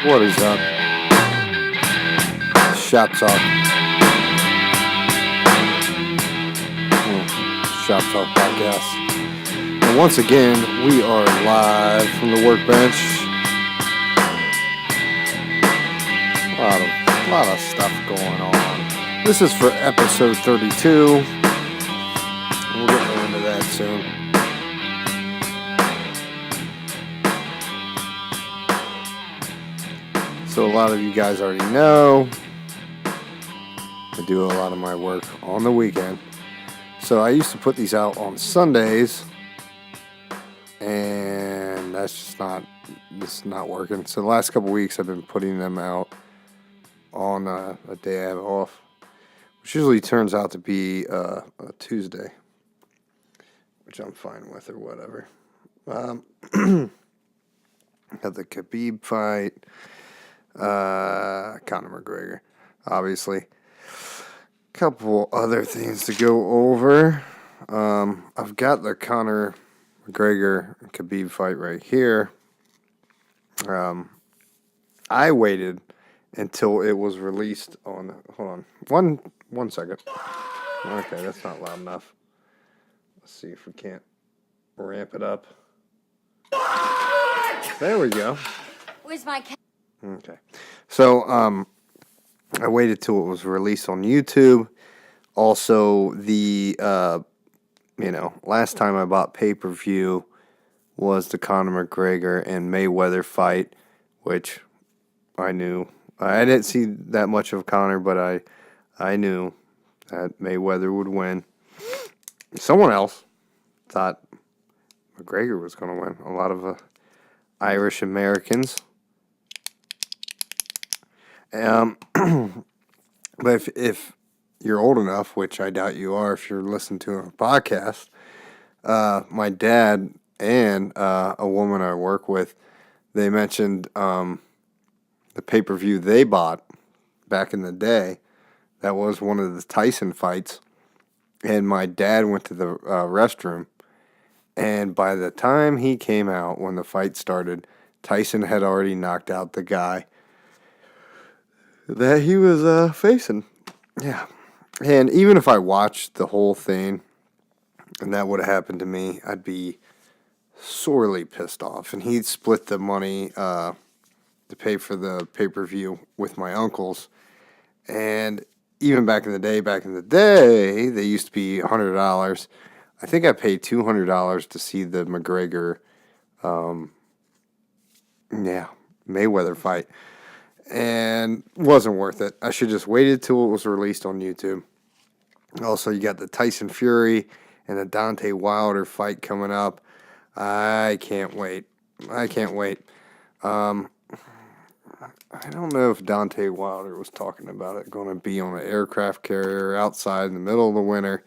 What is up? Shop Talk. Shop Talk Podcast. And once again, we are live from the Workbench. A lot of stuff going on. This is for episode 32. We'll get into that soon. So a lot of you guys already know I do a lot of my work on the weekend. So I used to put these out on Sundays, and that's just not working. So the last couple weeks I've been putting them out on a day I have off, which usually turns out to be a Tuesday, which I'm fine with or whatever. Got the Khabib fight. Conor McGregor, obviously. Couple other things to go over. I've got the Conor McGregor Khabib fight right here. I waited until it was released on. Hold on, one second. Okay, that's not loud enough. Let's see if we can't ramp it up. There we go. Where's my Okay. So, I waited till it was released on YouTube. Also, the, last time I bought pay-per-view was the Conor McGregor and Mayweather fight, which I knew. I didn't see that much of Conor, but I knew that Mayweather would win. Someone else thought McGregor was going to win. A lot of Irish Americans. But if you're old enough, which I doubt you are if you're listening to a podcast, my dad and a woman I work with, they mentioned the pay-per-view they bought back in the day. That was one of the Tyson fights. And my dad went to the restroom. And by the time he came out, when the fight started, Tyson had already knocked out the guy that he was facing. Yeah. And even if I watched the whole thing and that would have happened to me, I'd be sorely pissed off. And he'd split the money to pay for the pay-per-view with my uncles. And even back in the day, they used to be $100. I think I paid $200 to see the McGregor, Mayweather fight. And wasn't worth it. I should just waited till it was released on YouTube. Also, you got the Tyson Fury and the Deontay Wilder fight coming up. I can't wait. I don't know if Deontay Wilder was talking about it going to be on an aircraft carrier outside in the middle of the winter.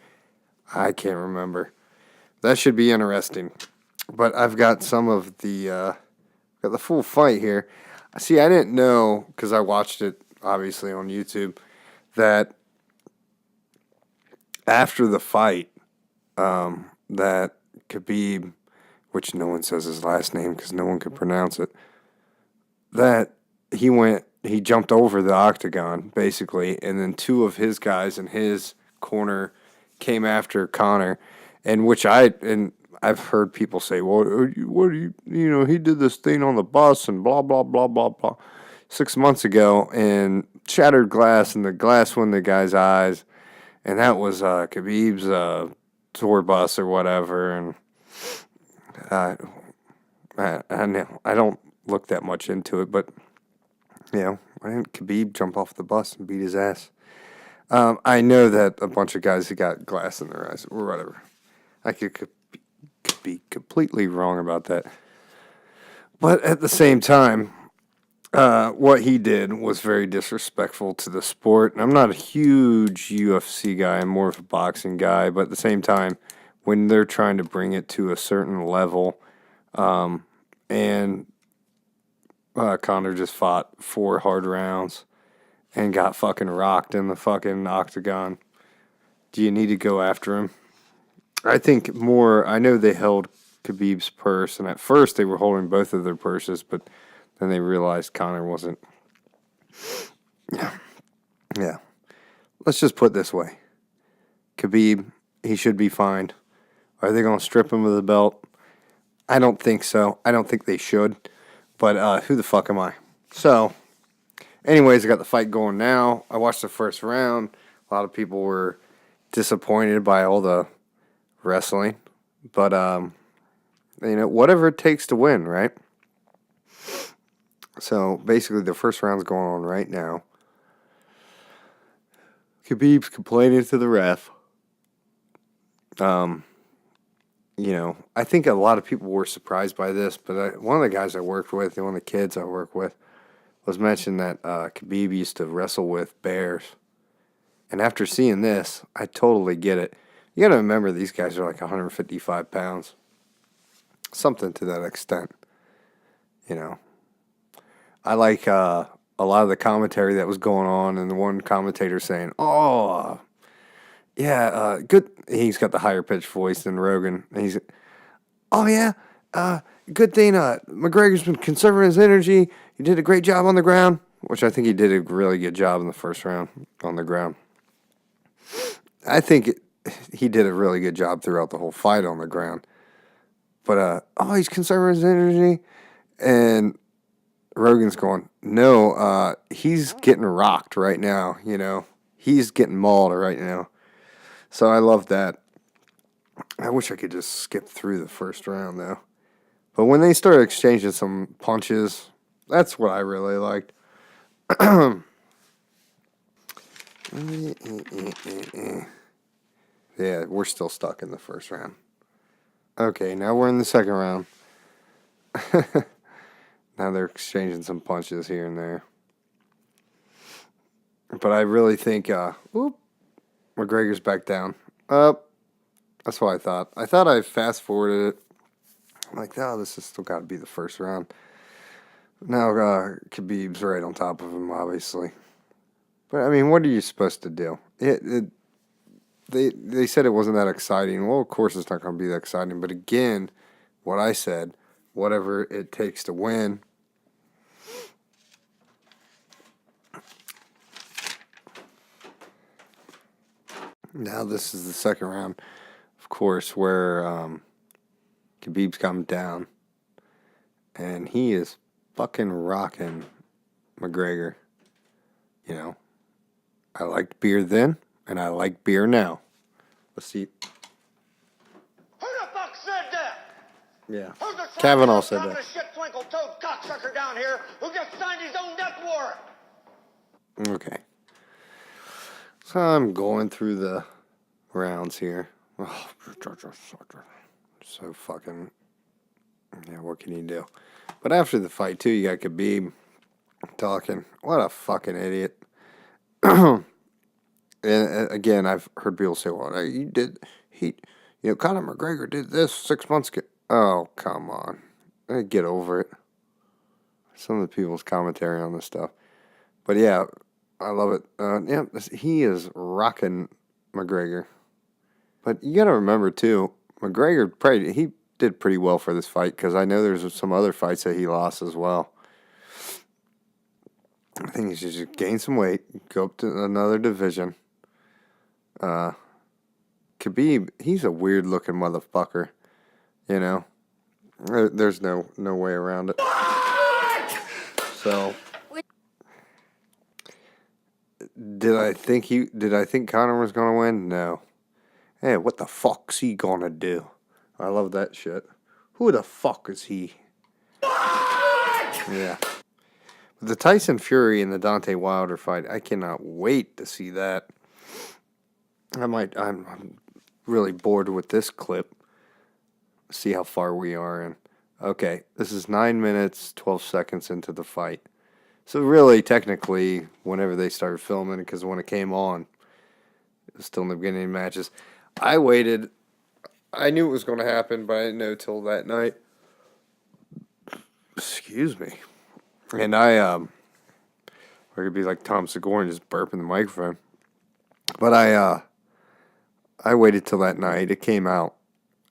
I can't remember. That should be interesting. But I've got some of the full fight here. See, I didn't know, because I watched it, obviously, on YouTube, that after the fight, that Khabib, which no one says his last name because no one could pronounce it, that he jumped over the octagon, basically, and then two of his guys in his corner came after Conor, and I've heard people say, well, what do he did this thing on the bus and blah, blah, blah, blah, blah, 6 months ago, and shattered glass, and the glass went in the guy's eyes, and that was Khabib's tour bus or whatever, and I don't look that much into it, but, why didn't Khabib jump off the bus and beat his ass? I know that a bunch of guys who got glass in their eyes, or whatever. I could be completely wrong about that. But at the same time, what he did was very disrespectful to the sport. And I'm not a huge UFC guy. I'm more of a boxing guy. But at the same time, when they're trying to bring it to a certain level, and Conor just fought 4 hard rounds and got fucking rocked in the fucking octagon. Do you need to go after him? I know they held Khabib's purse, and at first they were holding both of their purses, but Then they realized Conor wasn't. Yeah. Let's just put it this way. Khabib, he should be fine. Are they going to strip him of the belt? I don't think so. I don't think they should. But who the fuck am I? So, anyways, I got the fight going now. I watched the first round. A lot of people were disappointed by all the wrestling. But, whatever it takes to win, right? So, basically, the first round's going on right now. Khabib's complaining to the ref. I think a lot of people were surprised by this, but one of the guys I worked with, one of the kids I work with, was mentioning that Khabib used to wrestle with bears. And after seeing this, I totally get it. You got to remember these guys are like 155 pounds. Something to that extent. I like a lot of the commentary that was going on, and the one commentator saying, good. He's got the higher pitched voice than Rogan. And he's, good thing McGregor's been conserving his energy. He did a great job on the ground, which I think he did a really good job in the first round on the ground. I think he did a really good job throughout the whole fight on the ground. But, he's conserving his energy. And Rogan's going, no, he's getting rocked right now, He's getting mauled right now. So I love that. I wish I could just skip through the first round, though. But when they started exchanging some punches, that's what I really liked. Yeah, we're still stuck in the first round. Okay, now we're in the second round. Now they're exchanging some punches here and there. But I really think, McGregor's back down. That's what I thought. I thought I fast-forwarded it. I'm like, this has still got to be the first round. Now, Khabib's right on top of him, obviously. But, I mean, what are you supposed to do? They said it wasn't that exciting. Well, of course it's not going to be that exciting. But, again, what I said, whatever it takes to win. Now this is the second round, of course, where Khabib's come down. And he is fucking rocking McGregor. I liked beer then, and I like beer now. Let's see. Who the fuck said that? Yeah. Who's the Kavanaugh said that. shit twinkle-toed cocksucker down here who just signed his own death warrant? Okay. So I'm going through the rounds here. Oh, so fucking... Yeah, what can you do? But after the fight, too, you got Khabib talking. What a fucking idiot. And again, I've heard people say, well, Conor McGregor did this 6 months ago. Oh, come on. Get over it. Some of the people's commentary on this stuff. But yeah, I love it. He is rocking McGregor. But you got to remember, too, McGregor, he did pretty well for this fight because I know there's some other fights that he lost as well. I think he should just gain some weight, go up to another division. Khabib, he's a weird-looking motherfucker, There's no way around it. What? So, did I think Conor was gonna win? No. Hey, what the fuck's he gonna do? I love that shit. Who the fuck is he? What? Yeah. The Tyson Fury and the Deontay Wilder fight, I cannot wait to see that. I'm really bored with this clip. See how far we are in. Okay, this is 9 minutes, 12 seconds into the fight. So really, technically, whenever they started filming, because when it came on, it was still in the beginning of matches. I waited. I knew it was going to happen, but I didn't know till that night. Excuse me. And I could be like Tom Segura and just burp in the microphone. But I waited till that night. It came out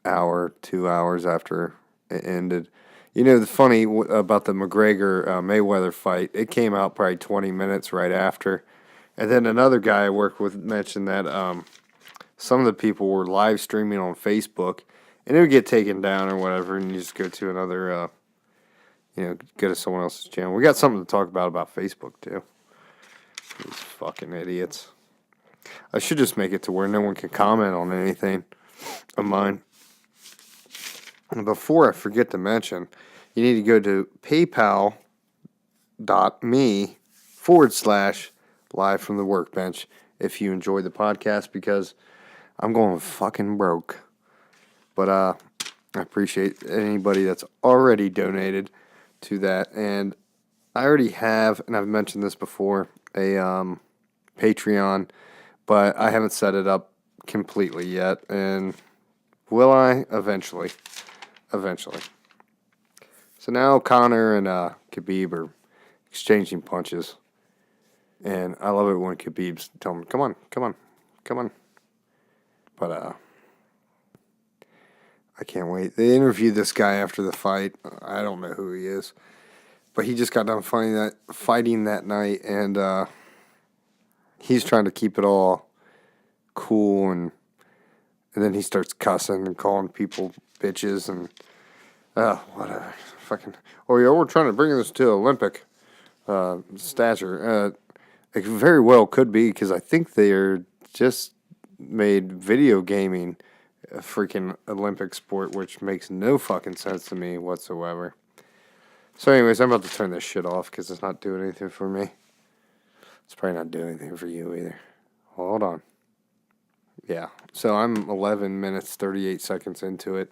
2 hours after it ended. You know, the funny about the McGregor Mayweather fight, it came out probably 20 minutes right after. And then another guy I worked with mentioned that some of the people were live streaming on Facebook, and it would get taken down or whatever, and you just go to another, go to someone else's channel. We got something to talk about Facebook, too. These fucking idiots. I should just make it to where no one can comment on anything of mine. And before I forget to mention, you need to go to paypal.me/live from the workbench if you enjoy the podcast, because I'm going fucking broke. But I appreciate anybody that's already donated to that. And I already have, and I've mentioned this before, a Patreon, but I haven't set it up completely yet. And will I? Eventually. So now Connor and Khabib are exchanging punches. And I love it when Khabib's telling him, come on. But I can't wait. They interviewed this guy after the fight. I don't know who he is. But he just got done fighting that night, and he's trying to keep it all cool, and then he starts cussing and calling people bitches and whatever. Fucking. Oh yeah, we're trying to bring this to Olympic stature. It very well could be, because I think they're just made video gaming a freaking Olympic sport, which makes no fucking sense to me whatsoever. So anyways, I'm about to turn this shit off because it's not doing anything for me. It's probably not doing anything for you either. Hold on. Yeah, so I'm 11 minutes, 38 seconds into it.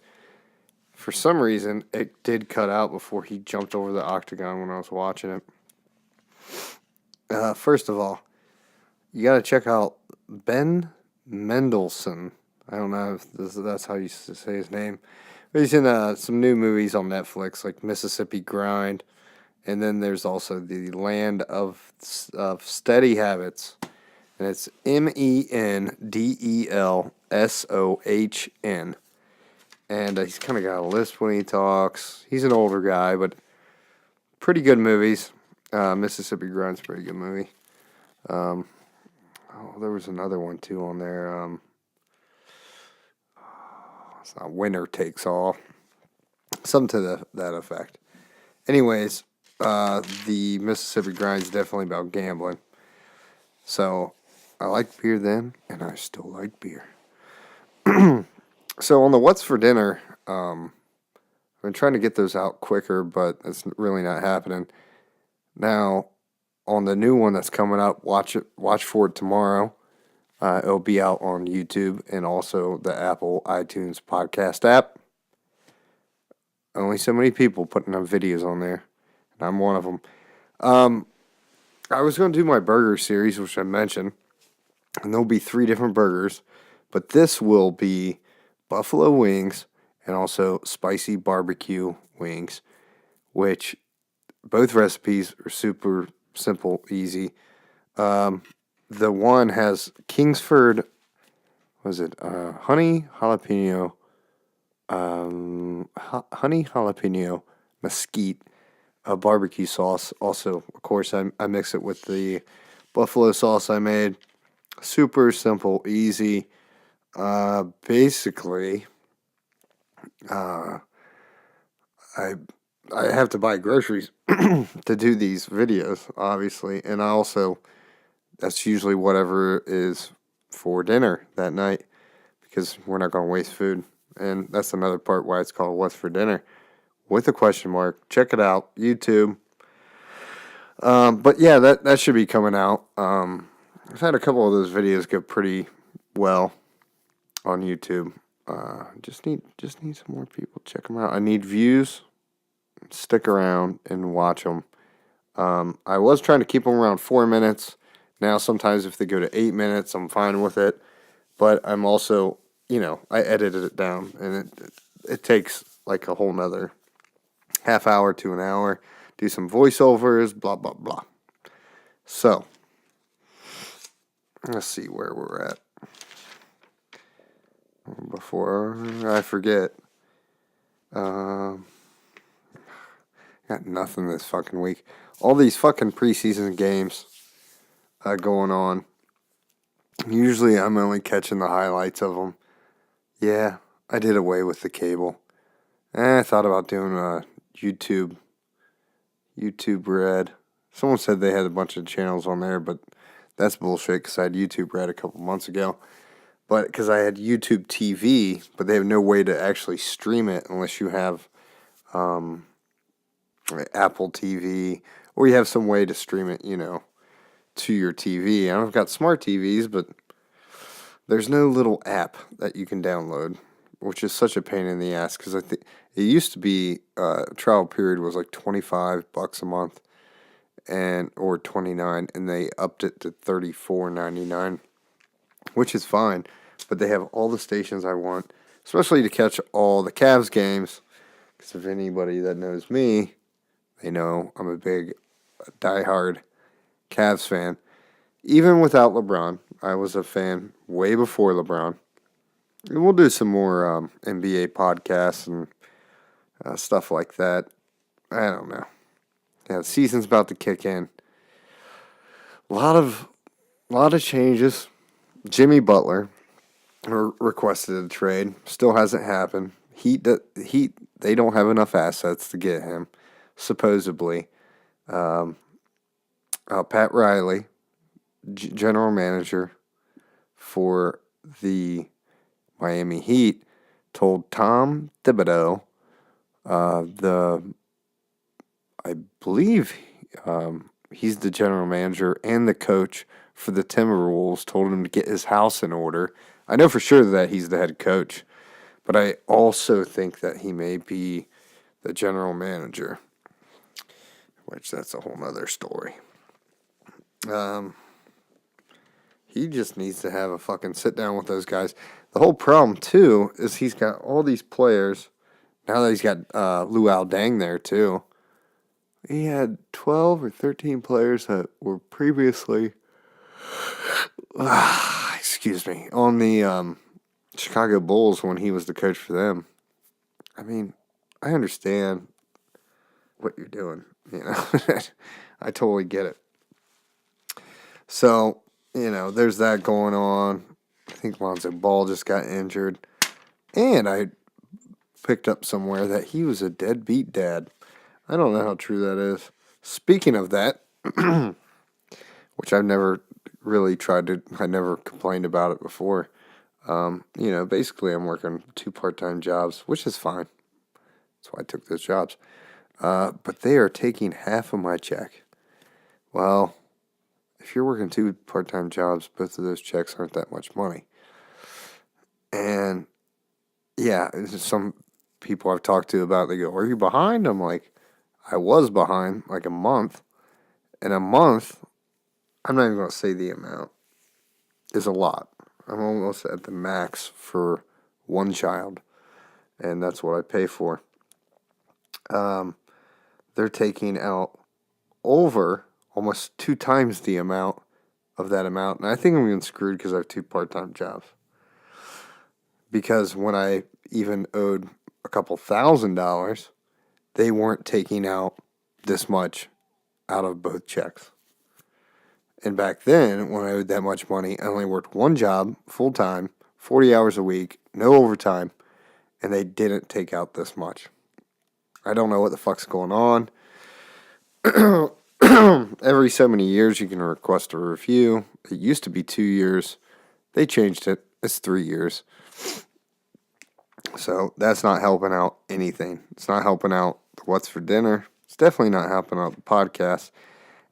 For some reason, it did cut out before he jumped over the octagon when I was watching it. First of all, you got to check out Ben Mendelsohn. I don't know if that's how you say his name. But he's in some new movies on Netflix, like Mississippi Grind. And then there's also The Land of Steady Habits. And it's Mendelsohn. And he's kind of got a lisp when he talks. He's an older guy, but pretty good movies. Mississippi Grind's a pretty good movie. There was another one too on there. It's not Winner Takes All. Something to that effect. Anyways, the Mississippi Grind is definitely about gambling. So I liked beer then, and I still like beer. So on the What's for Dinner, I've been trying to get those out quicker, but it's really not happening. Now, on the new one that's coming up, watch for it tomorrow. It'll be out on YouTube and also the Apple iTunes podcast app. Only so many people putting up videos on there, and I'm one of them. I was going to do my burger series, which I mentioned, and there'll be 3 different burgers, but this will be buffalo wings and also spicy barbecue wings, which both recipes are super simple, easy. The one has Kingsford, honey jalapeno mesquite barbecue sauce. Also, of course, I mix it with the buffalo sauce I made. Super simple, easy. Basically, I have to buy groceries to do these videos, obviously, and that's usually whatever is for dinner that night, because we're not going to waste food. And that's another part why it's called What's for Dinner, with a question mark. Check it out, YouTube. But yeah, that should be coming out. I've had a couple of those videos go pretty well on YouTube. Just need some more people. Check them out. I need views. Stick around and watch them. I was trying to keep them around 4 minutes. Now, sometimes if they go to 8 minutes, I'm fine with it. But I'm also, I edited it down, and it takes like a whole nother half hour to an hour. Do some voiceovers, blah, blah, blah. So, let's see where we're at. Before I forget, Got nothing this fucking week. All these fucking preseason games going on. Usually I'm only catching the highlights of them. Yeah, I did away with the cable. I thought about doing YouTube Red. Someone said they had a bunch of channels on there, but that's bullshit because I had YouTube Red a couple months ago. But because I had YouTube TV, but they have no way to actually stream it unless you have Apple TV, or you have some way to stream it, to your TV. I've got smart TVs, but there's no little app that you can download, which is such a pain in the ass because I think it used to be trial period was like $25 a month or $29, and they upped it to $34.99, which is fine. But they have all the stations I want, especially to catch all the Cavs games. Because if anybody that knows me, they know I'm a big, diehard Cavs fan. Even without LeBron, I was a fan way before LeBron. And we'll do some more NBA podcasts and stuff like that. I don't know. Yeah, the season's about to kick in. A lot of changes. Jimmy Butler requested a trade. Still hasn't happened. Heat, they don't have enough assets to get him, supposedly. Pat Riley, general manager for the Miami Heat, told Tom Thibodeau, I believe he's the general manager and the coach for the Timberwolves, told him to get his house in order. I know for sure that he's the head coach, but I also think that he may be the general manager, which that's a whole nother story. He just needs to have a fucking sit down with those guys. The whole problem, too, is he's got all these players. Now that he's got Luol Deng there, too. He had 12 or 13 players that were previously, on the Chicago Bulls when he was the coach for them. I mean, I understand what you're doing, I totally get it. So, there's that going on. I think Lonzo Ball just got injured. And I picked up somewhere that he was a deadbeat dad. I don't know how true that is. Speaking of that, which I've never really I never complained about it before. Basically I'm working 2 part-time jobs, which is fine. That's why I took those jobs. But they are taking half of my check. Well, if you're working 2 part-time jobs, both of those checks aren't that much money. And, yeah, some people I've talked to about, they go, are you behind? I'm like, I was behind like a month. And a month, I'm not even going to say the amount, is a lot. I'm almost at the max for one child. And that's what I pay for. They're taking out over almost 2 times the amount of that amount. And I think I'm getting screwed because I have 2 part-time jobs. Because when I even owed a couple $1,000s, they weren't taking out this much out of both checks. And back then, when I owed that much money, I only worked 1 job, full-time, 40 hours a week, no overtime, and they didn't take out this much. I don't know what the fuck's going on. Every so many years, you can request a review. It used to be 2 years. They changed it. It's 3 years. So that's not helping out anything. It's not helping out the What's for Dinner. It's definitely not helping out the podcast.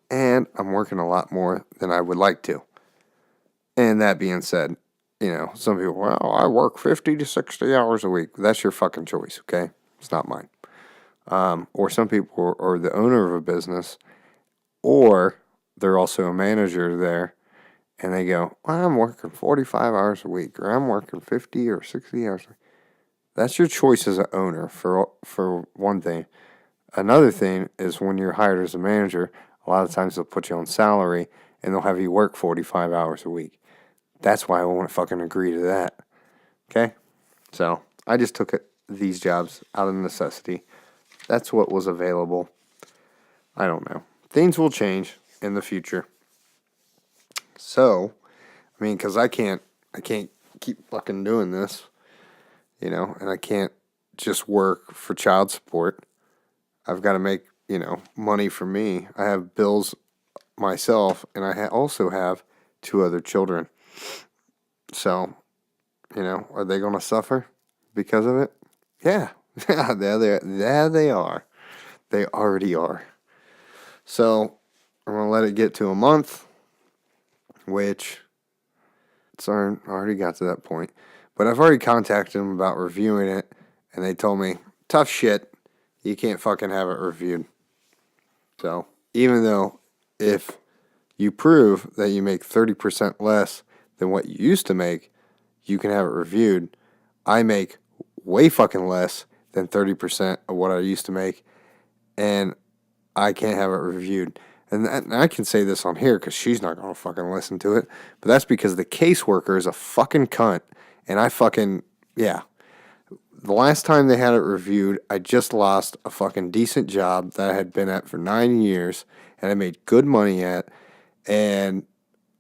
And I'm working a lot more than I would like to. And that being said, some people, well, I work 50 to 60 hours a week. That's your fucking choice, okay? It's not mine. Or some people are the owner of a business, or they're also a manager there, and they go, well, I'm working 45 hours a week, or I'm working 50 or 60 hours a week. That's your choice as an owner, for one thing. Another thing is when you're hired as a manager, a lot of times they'll put you on salary, and they'll have you work 45 hours a week. That's why I won't fucking agree to that. Okay? So, I just took these jobs out of necessity. That's what was available. I don't know. Things will change in the future. So, I mean, because I can't keep fucking doing this, you know, and I can't just work for child support. I've got to make, you know, money for me. I have bills myself, and I also have 2 other children. So, you know, are they going to suffer because of it? Yeah. Yeah, there they are. They already are. So, I'm going to let it get to a month, which it's already got to that point. But I've already contacted them about reviewing it, and they told me, tough shit, you can't fucking have it reviewed. So, even though if you prove that you make 30% less than what you used to make, you can have it reviewed. I make way fucking less than 30% of what I used to make, and I can't have it reviewed. And I can say this on here because she's not going to fucking listen to it, but that's because the caseworker is a fucking cunt, and I fucking, yeah. The last time they had it reviewed, I just lost a fucking decent job that I had been at for 9 years, and I made good money at, and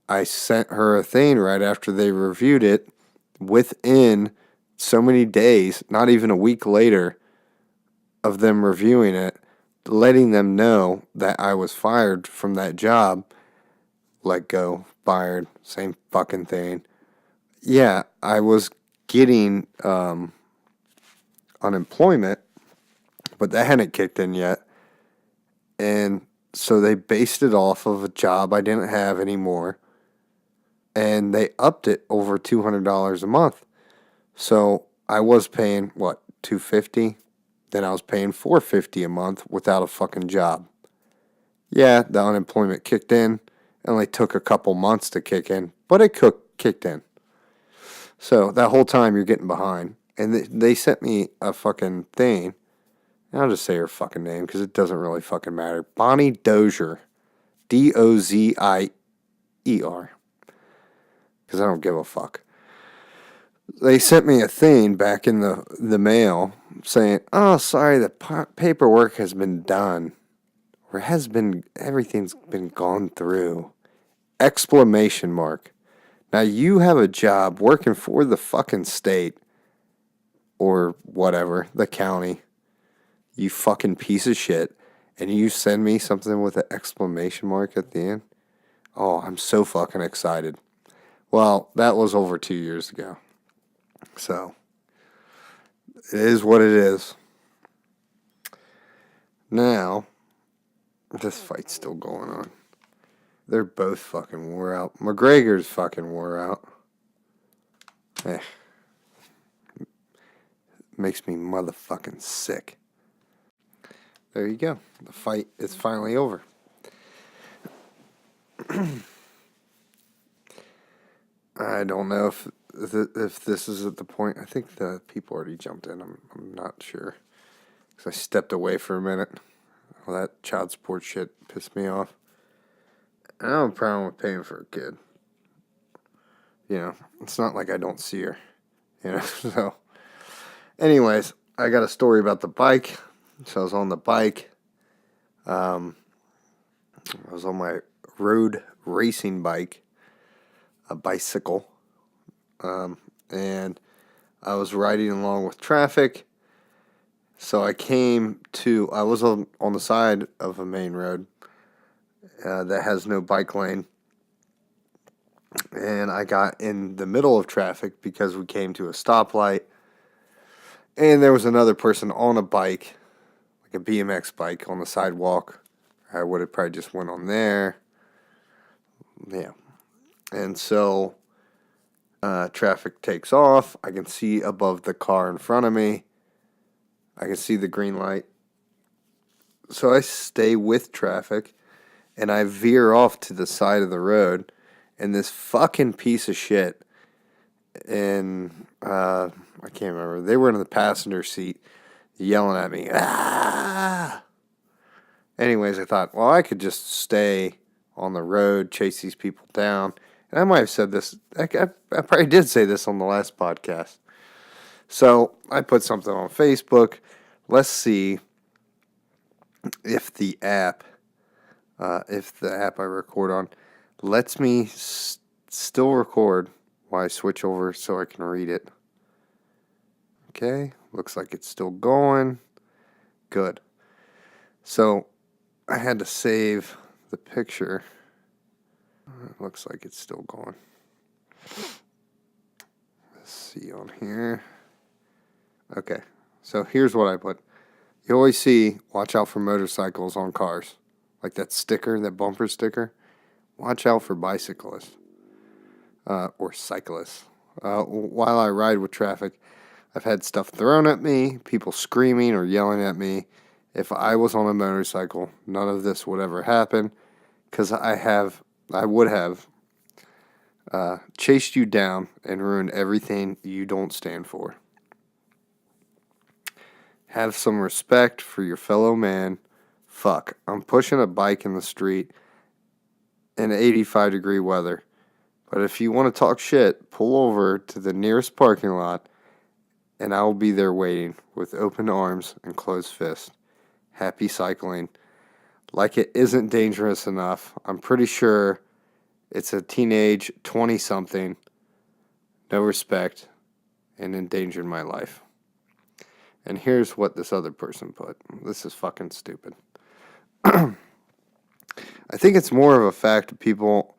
I sent her a thing right after they reviewed it within so many days, not even a week later of them reviewing it, letting them know that I was fired from that job. Let go, fired, same fucking thing. Yeah, I was getting unemployment, but that hadn't kicked in yet. And so they based it off of a job I didn't have anymore. And they upped it over $200 a month. So I was paying, what, $250? Then I was paying $450 a month without a fucking job. Yeah, the unemployment kicked in. It only took a couple months to kick in, but it kicked in. So that whole time you're getting behind. And they sent me a fucking thing. I'll just say her fucking name because it doesn't really fucking matter. Bonnie Dozier. Dozier. Because I don't give a fuck. They sent me a thing back in the mail saying, oh, sorry, the paperwork has been done. Or everything's been gone through. Exclamation mark. Now you have a job working for the fucking state. Or whatever, the county. You fucking piece of shit. And you send me something with an exclamation mark at the end. Oh, I'm so fucking excited. Well, that was over 2 years ago. So, it is what it is. Now, this fight's still going on. They're both fucking wore out. McGregor's fucking wore out. Makes me motherfucking sick. There you go. The fight is finally over. I don't know if this is at the point. I think the people already jumped in. I'm not sure. Because I stepped away for a minute. All that child support shit pissed me off. I don't have a problem with paying for a kid. You know, it's not like I don't see her. You know, so. Anyways, I got a story about the bike. So I was on the bike. I was on my road racing bike, a bicycle, and I was riding along with traffic. So I was on the side of a main road that has no bike lane. And I got in the middle of traffic because we came to a stoplight. And there was another person on a bike, like a BMX bike, on the sidewalk. I would have probably just went on there. Yeah. And so traffic takes off. I can see above the car in front of me. I can see the green light. So I stay with traffic, and I veer off to the side of the road. And this fucking piece of shit, and I can't remember. They were in the passenger seat yelling at me. Ah! Anyways, I thought, well, I could just stay on the road, chase these people down. And I might have said this. I probably did say this on the last podcast. So I put something on Facebook. Let's see if the app if the app I record on lets me still record while I switch over so I can read it. Okay, looks like it's still going. Good. So I had to save the picture. It looks like it's still going. Let's see on here. Okay, so here's what I put. You always see, watch out for motorcycles on cars. Like that sticker, that bumper sticker. Watch out for bicyclists. Or cyclists. While I ride with traffic, I've had stuff thrown at me, people screaming or yelling at me. If I was on a motorcycle, none of this would ever happen, because I would have chased you down and ruined everything you don't stand for. Have some respect for your fellow man. Fuck, I'm pushing a bike in the street in 85-degree weather. But if you want to talk shit, pull over to the nearest parking lot, and I will be there waiting with open arms and closed fists. Happy cycling. Like it isn't dangerous enough. I'm pretty sure it's a teenage 20-something, no respect, and endangered my life. And here's what this other person put. This is fucking stupid. I think it's more of a fact of people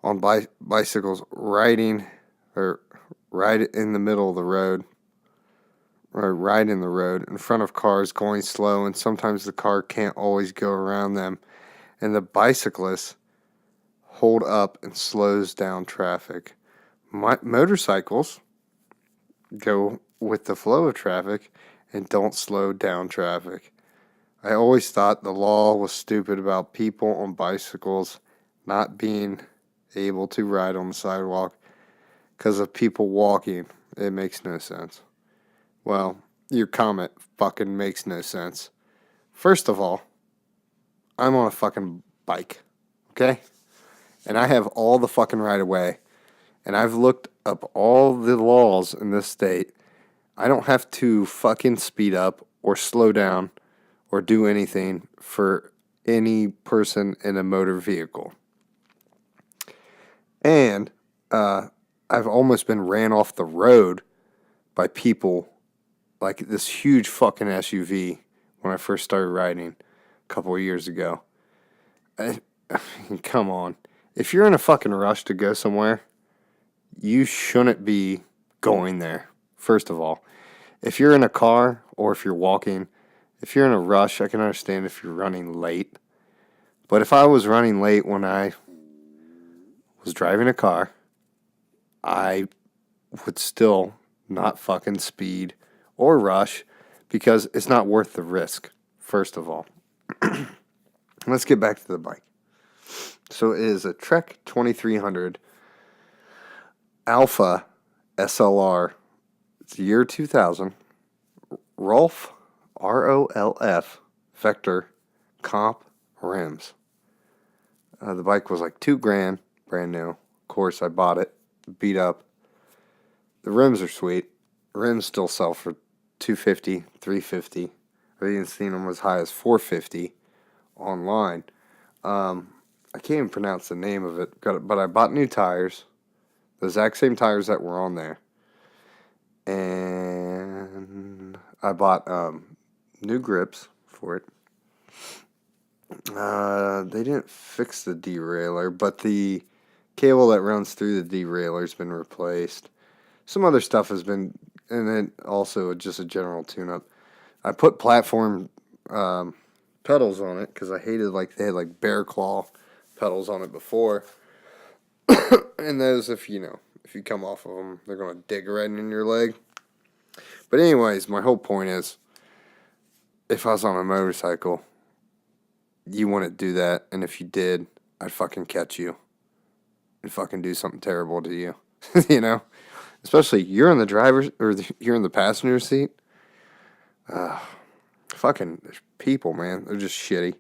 on bicycles riding or ride in the middle of the road, or ride in the road in front of cars going slow, and sometimes the car can't always go around them, and the bicyclist hold up and slows down traffic. Motorcycles go with the flow of traffic and don't slow down traffic. I always thought the law was stupid about people on bicycles not being able to ride on the sidewalk because of people walking. It makes no sense. Well, your comment fucking makes no sense. First of all, I'm on a fucking bike, okay? And I have all the fucking right of way. And I've looked up all the laws in this state. I don't have to fucking speed up or slow down or do anything for any person in a motor vehicle. And I've almost been ran off the road by people like this huge fucking SUV when I first started riding a couple of years ago. I mean, come on. If you're in a fucking rush to go somewhere, you shouldn't be going there, first of all. If you're in a car or if you're walking, if you're in a rush, I can understand if you're running late. But if I was running late when I was driving a car, I would still not fucking speed or rush because it's not worth the risk, first of all. Let's get back to the bike. So it is a Trek 2300 Alpha SLR. It's the year 2000. Rolf, ROLF, Vector, Comp rims. The bike was like $2,000, brand new. Of course, I bought it, beat up. The rims are sweet. Rims still sell for $250, $350. I've even seen them as high as $450 online. I can't even pronounce the name of it, but I bought new tires, the exact same tires that were on there. And I bought new grips for it. They didn't fix the derailleur, but the cable that runs through the derailleur has been replaced. Some other stuff has been, and then also just a general tune-up. I put platform pedals on it because I hated they had like bear claw pedals on it before. And those, if you come off of them, they're going to dig right in your leg. But anyways, my whole point is, if I was on a motorcycle, you wouldn't do that. And if you did, I'd fucking catch you and fucking do something terrible to you. Especially you're in the driver's, or you're in the passenger seat. Fucking people, man. They're just shitty.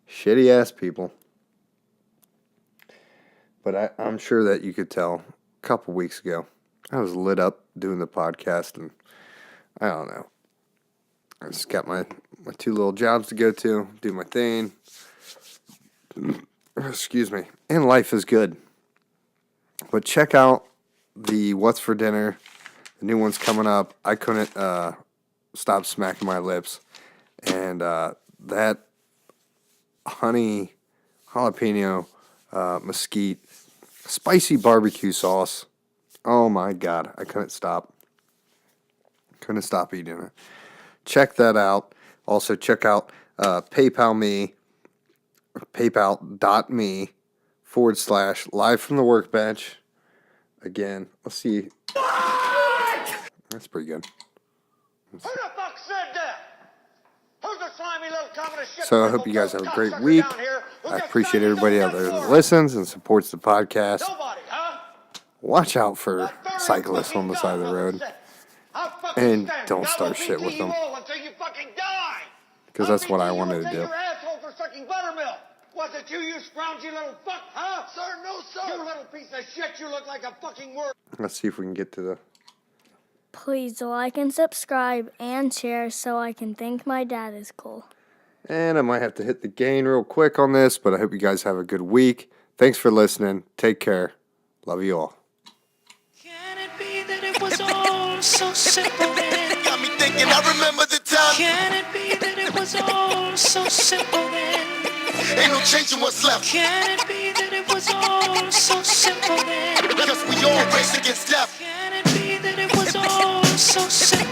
Shitty ass people. But I'm sure that you could tell a couple weeks ago, I was lit up doing the podcast, and I don't know. I just got my two little jobs to go to, do my thing. excuse me, and life is good. But check out the What's for Dinner. The new one's coming up. I couldn't stop smacking my lips. And that honey jalapeno mesquite spicy barbecue sauce. Oh my God. I couldn't stop. Couldn't stop eating it. Check that out. Also check out paypal.me/live from the workbench. Again, let's see. That's pretty good. Who the fuck said that? Who's the slimy little communist shit? So I hope you guys have a great week. I appreciate everybody out there that listens and supports the podcast. Nobody, huh? Watch out for cyclists on the side of the road. And don't start shit with them. Because that's what I wanted to do. Was it you scroungy little fuck, huh? Sir, no, sir. You little piece of shit, you look like a fucking word. Let's see if we can get to the... Please like and subscribe and share so I can think my dad is cool. And I might have to hit the gain real quick on this, but I hope you guys have a good week. Thanks for listening. Take care. Love you all. Can it be that it was all so simple then? Got me thinking, I remember the time. Can it be that it was all so simple then? Ain't no changing what's left. Can it be that it was all so simple then? Because we all race against death. Can it be that it was all so simple?